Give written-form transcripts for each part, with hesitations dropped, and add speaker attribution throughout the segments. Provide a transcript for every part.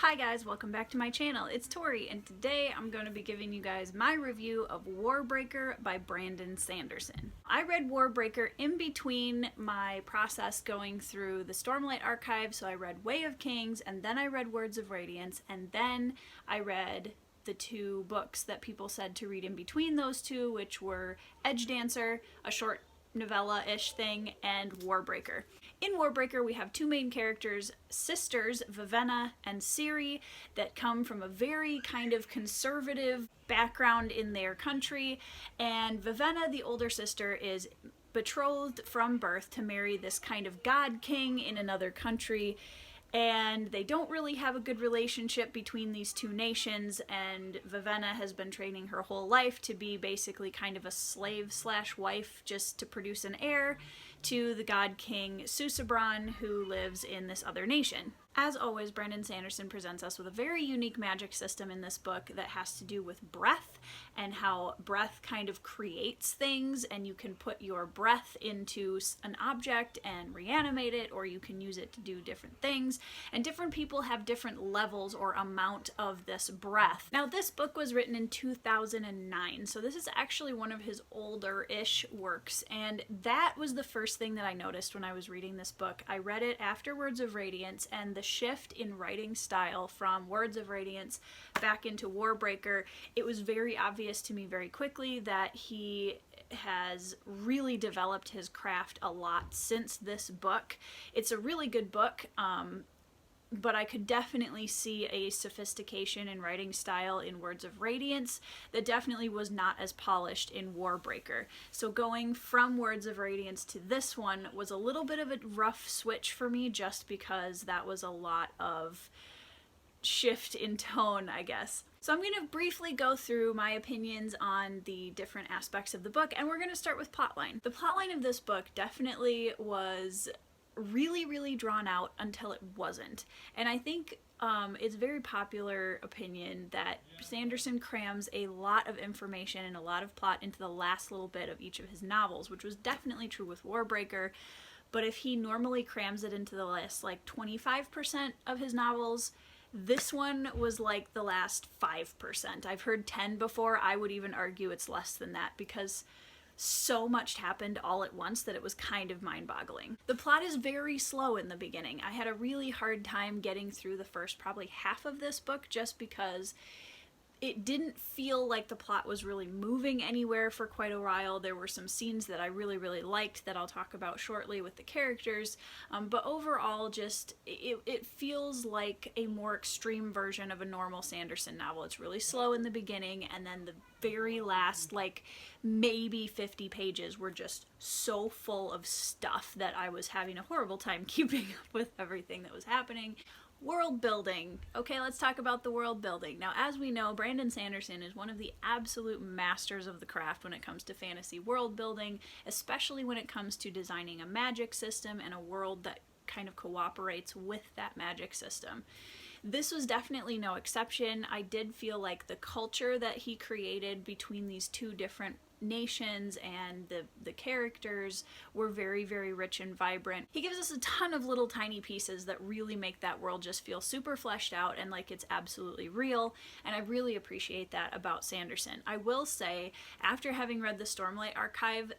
Speaker 1: Hi guys, welcome back to my channel. It's Tori, and today I'm going to be giving you guys my review of Warbreaker by Brandon Sanderson. I read Warbreaker in between my process going through the Stormlight Archive, so I read Way of Kings, and then I read Words of Radiance, and then I read the two books that people said to read in between those two, which were Edge Dancer, a short novella-ish thing, and Warbreaker. In Warbreaker, we have two main characters, sisters, Vivenna and Ciri, that come from a very kind of conservative background in their country, and Vivenna, the older sister, is betrothed from birth to marry this kind of god king in another country, and they don't really have a good relationship between these two nations, and Vivenna has been training her whole life to be basically kind of a slave slash wife just to produce an heir to the god king Susebron, who lives in this other nation. As always, Brandon Sanderson presents us with a very unique magic system in this book that has to do with breath and how breath kind of creates things, and you can put your breath into an object and reanimate it, or you can use it to do different things, and different people have different levels or amount of this breath. Now, this book was written in 2009, so this is actually one of his older-ish works, and that was the first thing that I noticed when I was reading this book. I read it after Words of Radiance, and the shift in writing style from Words of Radiance back into Warbreaker, it was very obvious to me very quickly that he has really developed his craft a lot since this book. It's a really good book, but I could definitely see a sophistication in writing style in Words of Radiance that definitely was not as polished in Warbreaker. So going from Words of Radiance to this one was a little bit of a rough switch for me, just because that was a lot of shift in tone, I guess. So I'm going to briefly go through my opinions on the different aspects of the book, and we're going to start with plotline. The plotline of this book definitely was really drawn out until it wasn't, and I think it's a very popular opinion that Sanderson crams a lot of information and a lot of plot into the last little bit of each of his novels, which was definitely true with Warbreaker, but if he normally crams it into the last like 25% of his novels, this one was like the last 5%. I've heard 10 before. I would even argue it's less than that, because so much happened all at once that it was kind of mind-boggling. The plot is very slow in the beginning. I had a really hard time getting through the first probably half of this book, just because it didn't feel like the plot was really moving anywhere for quite a while. There were some scenes that I really liked that I'll talk about shortly with the characters, but overall just it feels like a more extreme version of a normal Sanderson novel. It's really slow in the beginning, and then the very last like maybe 50 pages were just so full of stuff that I was having a horrible time keeping up with everything that was happening. World building. Okay, let's talk about the world building. Now, as we know, Brandon Sanderson is one of the absolute masters of the craft when it comes to fantasy world building, especially when it comes to designing a magic system and a world that kind of cooperates with that magic system. This was definitely no exception. I did feel like the culture that he created between these two different nations and the characters were very rich and vibrant. He gives us a ton of little tiny pieces that really make that world just feel super fleshed out and like it's absolutely real, and I really appreciate that about Sanderson. I will say, after having read the Stormlight Archive,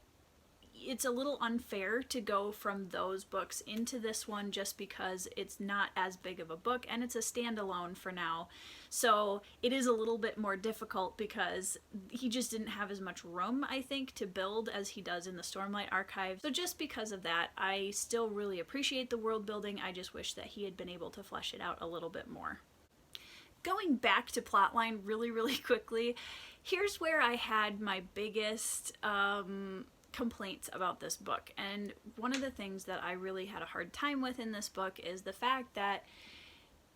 Speaker 1: it's a little unfair to go from those books into this one, just because it's not as big of a book and it's a standalone for now. So it is a little bit more difficult because he just didn't have as much room, I think, to build as he does in the Stormlight Archive. So just because of that, I still really appreciate the world building. I just wish that he had been able to flesh it out a little bit more. Going back to plotline really quickly, here's where I had my biggest complaints about this book, and one of the things that I really had a hard time with in this book is the fact that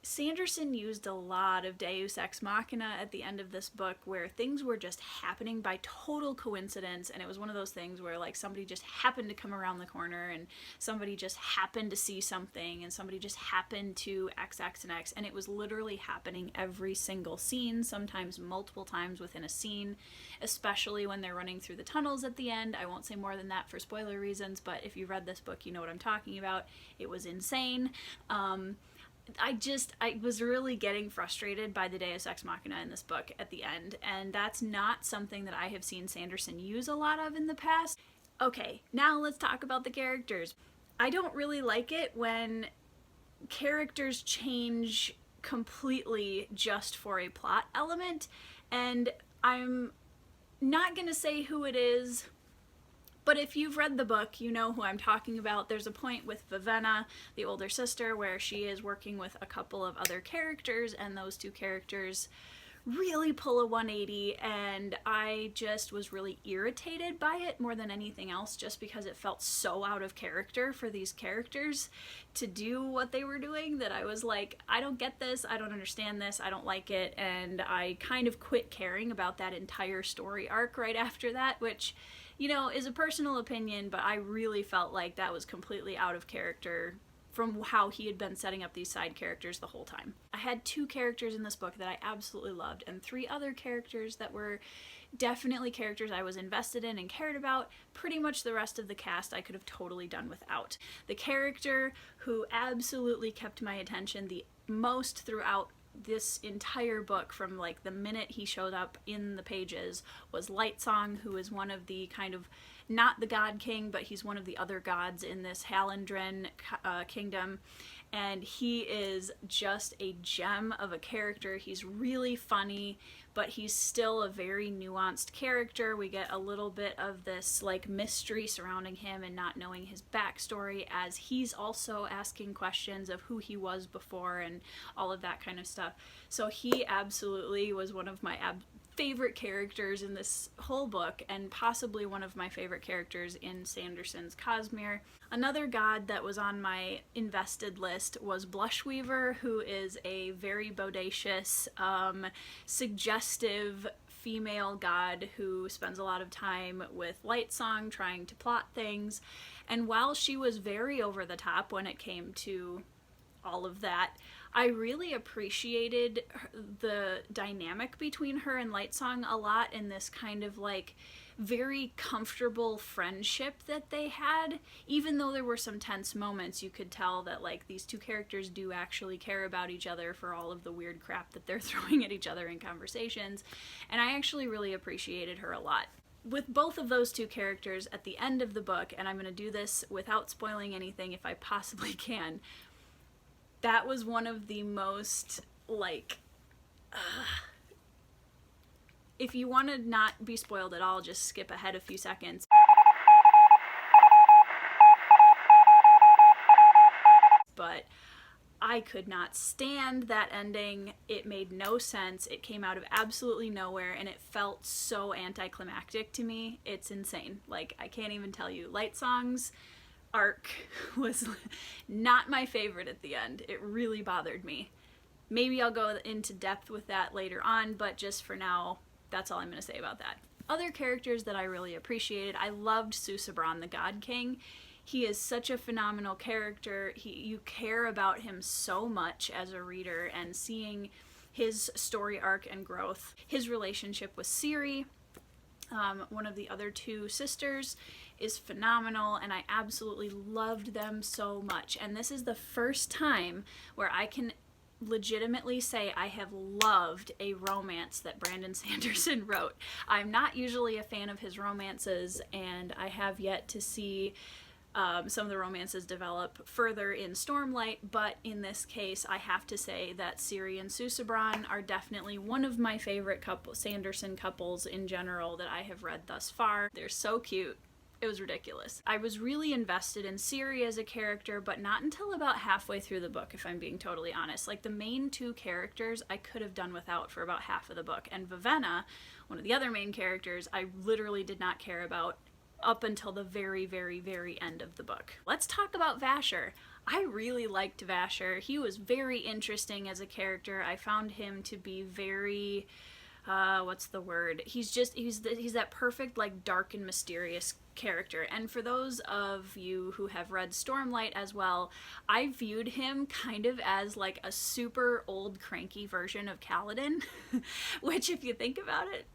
Speaker 1: Sanderson used a lot of Deus ex machina at the end of this book, where things were just happening by total coincidence, and it was one of those things where like somebody just happened to come around the corner, and somebody just happened to see something, and somebody just happened to X and X, and it was literally happening every single scene, sometimes multiple times within a scene, especially when they're running through the tunnels at the end. I won't say more than that for spoiler reasons, but if you read this book, you know what I'm talking about. It was insane. I was really getting frustrated by the Deus Ex Machina in this book at the end, and that's not something that I have seen Sanderson use a lot of in the past. Okay, now let's talk about the characters. I don't really like it when characters change completely just for a plot element, and I'm not gonna say who it is, but if you've read the book, you know who I'm talking about. There's a point with Vivenna, the older sister, where she is working with a couple of other characters, and those two characters really pull a 180, and I just was really irritated by it more than anything else, just because it felt so out of character for these characters to do what they were doing, that I was like, I don't get this, I don't understand this, I don't like it, and I kind of quit caring about that entire story arc right after that, which, you know, is a personal opinion, but I really felt like that was completely out of character from how he had been setting up these side characters the whole time. I had 2 characters in this book that I absolutely loved, and 3 other characters that were definitely characters I was invested in and cared about. Pretty much the rest of the cast I could have totally done without. The character who absolutely kept my attention the most throughout this entire book, from like the minute he showed up in the pages, was Lightsong, who is one of the kind of, not the God King, but he's one of the other gods in this Hallandren kingdom, and he is just a gem of a character. He's really funny, but he's still a very nuanced character. We get a little bit of this like mystery surrounding him and not knowing his backstory, as he's also asking questions of who he was before and all of that kind of stuff. So he absolutely was one of my favorite characters in this whole book, and possibly one of my favorite characters in Sanderson's Cosmere. Another god that was on my invested list was Blushweaver, who is a very bodacious, suggestive female god who spends a lot of time with Lightsong trying to plot things. And while she was very over the top when it came to all of that, I really appreciated the dynamic between her and Lightsong a lot, in this kind of like very comfortable friendship that they had. Even though there were some tense moments, you could tell that like these 2 characters do actually care about each other for all of the weird crap that they're throwing at each other in conversations, and I actually really appreciated her a lot. With both of those 2 characters at the end of the book, and I'm going to do this without spoiling anything if I possibly can, that was one of the most, like, if you want to not be spoiled at all, just skip ahead a few seconds. But I could not stand that ending. It made no sense. It came out of absolutely nowhere, and it felt so anticlimactic to me. It's insane. Like, I can't even tell you. Lightsong's arc was not my favorite at the end. It really bothered me. Maybe I'll go into depth with that later on, but just for now, that's all I'm going to say about that. Other characters that I really appreciated, I loved Susebron, the God King. He is such a phenomenal character. You care about him so much as a reader, and seeing his story arc and growth. His relationship with Ciri, one of the other 2 sisters, is phenomenal, and I absolutely loved them so much. And this is the first time where I can legitimately say I have loved a romance that Brandon Sanderson wrote. I'm not usually a fan of his romances, and I have yet to see some of the romances develop further in Stormlight, but in this case I have to say that Ciri and Susebron are definitely one of my favorite Sanderson couples in general that I have read thus far. They're so cute. It was ridiculous. I was really invested in Ciri as a character, but not until about halfway through the book, if I'm being totally honest. Like, the main 2 characters I could have done without for about half of the book, and Vivenna, one of the other main characters, I literally did not care about up until the very, very, very end of the book. Let's talk about Vasher. I really liked Vasher. He was very interesting as a character. I found him to be very, what's the word? He's that perfect, like, dark and mysterious character. And for those of you who have read Stormlight as well, I viewed him kind of as like a super old cranky version of Kaladin, which, if you think about it,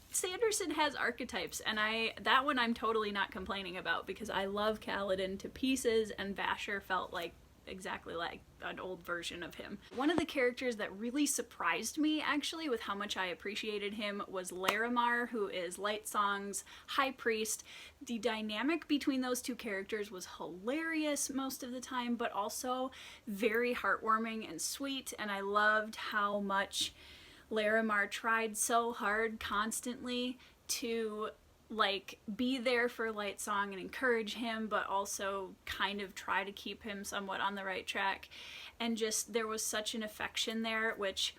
Speaker 1: Sanderson has archetypes, and that one I'm totally not complaining about, because I love Kaladin to pieces, and Vasher felt like exactly like an old version of him. One of the characters that really surprised me, actually, with how much I appreciated him was Larimar, who is Lightsong's high priest. The dynamic between those two characters was hilarious most of the time, but also very heartwarming and sweet, and I loved how much Larimar tried so hard constantly to like be there for Lightsong and encourage him, but also kind of try to keep him somewhat on the right track. And just there was such an affection there, which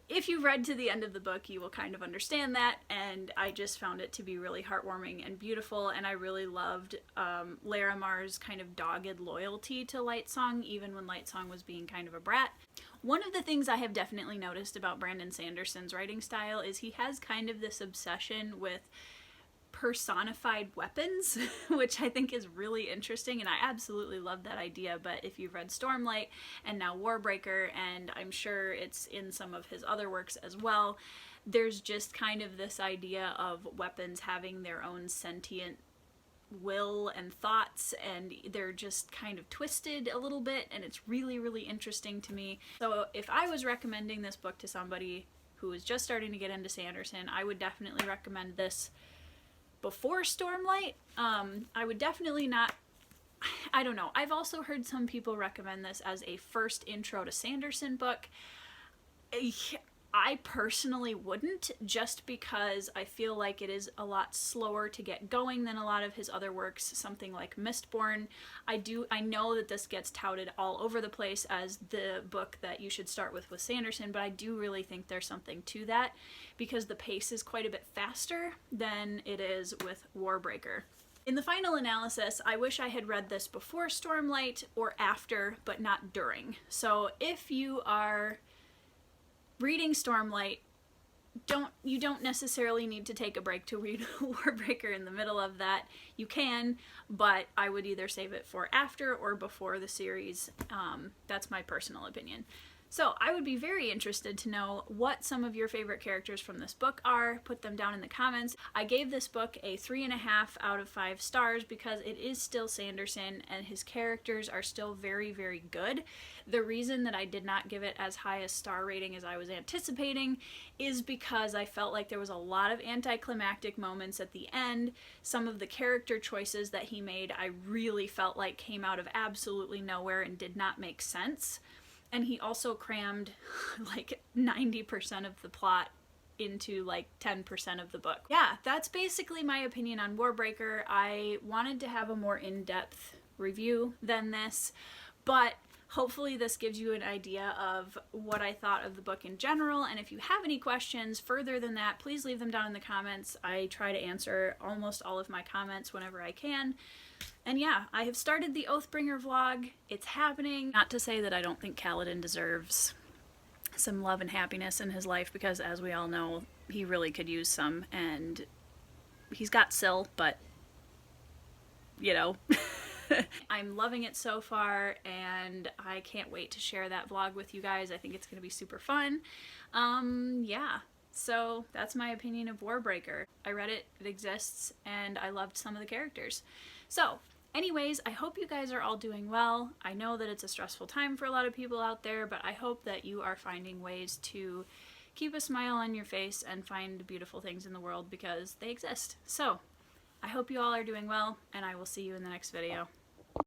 Speaker 1: if you read to the end of the book you will kind of understand that, and I just found it to be really heartwarming and beautiful, and I really loved Larimar's kind of dogged loyalty to Lightsong even when Lightsong was being kind of a brat. One of the things I have definitely noticed about Brandon Sanderson's writing style is he has kind of this obsession with personified weapons, which I think is really interesting, and I absolutely love that idea. But if you've read Stormlight and now Warbreaker, and I'm sure it's in some of his other works as well, there's just kind of this idea of weapons having their own sentient will and thoughts, and they're just kind of twisted a little bit, and it's really, really interesting to me. So if I was recommending this book to somebody who is just starting to get into Sanderson, I would definitely recommend this before Stormlight. I would definitely not, I don't know, I've also heard some people recommend this as a first intro to Sanderson book. I personally wouldn't, just because I feel like it is a lot slower to get going than a lot of his other works, something like Mistborn. I know that this gets touted all over the place as the book that you should start with Sanderson, but I do really think there's something to that, because the pace is quite a bit faster than it is with Warbreaker. In the final analysis, I wish I had read this before Stormlight or after, but not during. So if you are reading Stormlight, you don't necessarily need to take a break to read Warbreaker in the middle of that. You can, but I would either save it for after or before the series. That's my personal opinion. So I would be very interested to know what some of your favorite characters from this book are. Put them down in the comments. I gave this book a 3.5 out of 5 stars because it is still Sanderson and his characters are still very, very good. The reason that I did not give it as high a star rating as I was anticipating is because I felt like there was a lot of anticlimactic moments at the end. Some of the character choices that he made I really felt like came out of absolutely nowhere and did not make sense. And he also crammed like 90% of the plot into like 10% of the book. Yeah, that's basically my opinion on Warbreaker. I wanted to have a more in-depth review than this, but hopefully this gives you an idea of what I thought of the book in general, and if you have any questions further than that, please leave them down in the comments. I try to answer almost all of my comments whenever I can. And yeah, I have started the Oathbringer vlog. It's happening. Not to say that I don't think Kaladin deserves some love and happiness in his life, because as we all know, he really could use some, and he's got Syl, but you know. I'm loving it so far, and I can't wait to share that vlog with you guys. I think it's going to be super fun. Yeah, so that's my opinion of Warbreaker. I read it, it exists, and I loved some of the characters. So, anyways, I hope you guys are all doing well. I know that it's a stressful time for a lot of people out there, but I hope that you are finding ways to keep a smile on your face and find beautiful things in the world, because they exist. So, I hope you all are doing well, and I will see you in the next video.